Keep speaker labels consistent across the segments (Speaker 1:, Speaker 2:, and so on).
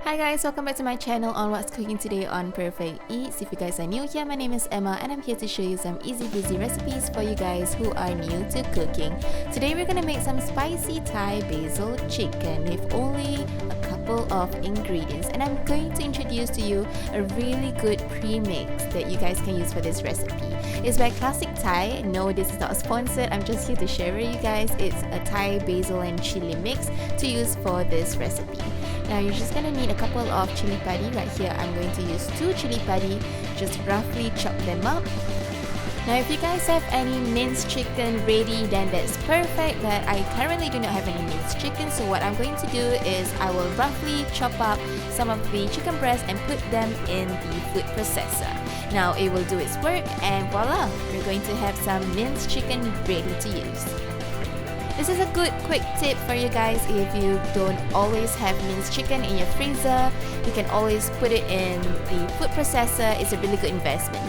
Speaker 1: Hi guys, welcome back to my channel on what's cooking today on Perfect Eats. If you guys are new here, my name is Emma and I'm here to show you some easy breezy recipes for you guys who are new to cooking. Today we're gonna make some spicy Thai basil chicken with only a couple of ingredients, and I'm going to introduce to you a really good premix that you guys can use for this recipe. It's by Classic Thai. No, this is not sponsored, I'm just here to share with you guys. It's a Thai basil and chili mix to use for this recipe. Now you're just gonna need a couple of chili padi. Right here I'm going to use 2 chili padi, just roughly chop them up. Now if you guys have any minced chicken ready, then that's perfect, but I currently do not have any minced chicken, so what I'm going to do is I will roughly chop up some of the chicken breasts and put them in the food processor. Now it will do its work and voila, we're going to have some minced chicken ready to use. This is a good quick tip for you guys. If you don't always have minced chicken in your freezer, you can always put it in the food processor. It's a really good investment.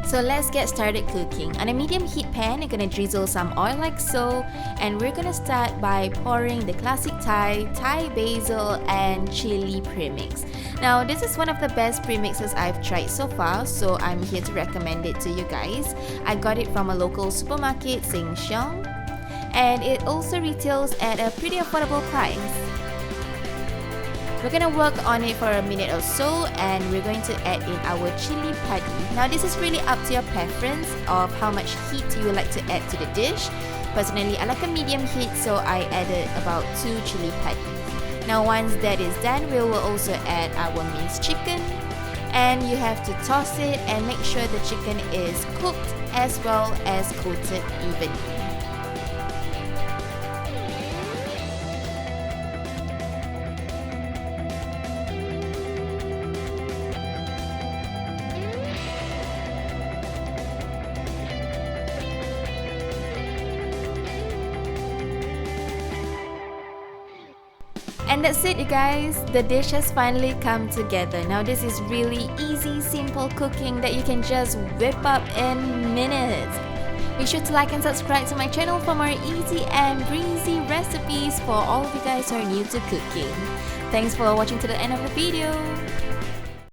Speaker 1: So let's get started cooking. On a medium heat pan, you're gonna drizzle some oil like so, and we're gonna start by pouring the Classic Thai basil and chili premix. Now this is one of the best premixes I've tried so far, so I'm here to recommend it to you guys. I got it from a local supermarket, Sheng Siong, and it also retails at a pretty affordable price. We're gonna work on it for a minute or so, and we're going to add in our chili padi. Now this is really up to your preference of how much heat you would like to add to the dish. Personally, I like a medium heat, so I added about 2 chili padi. Now once that is done, we will also add our minced chicken, and you have to toss it and make sure the chicken is cooked as well as coated evenly. And that's it, you guys. The dish has finally come together. Now this is really easy, simple cooking that you can just whip up in minutes. Be sure to like and subscribe to my channel for more easy and breezy recipes for all of you guys who are new to cooking. Thanks for watching to the end of the video.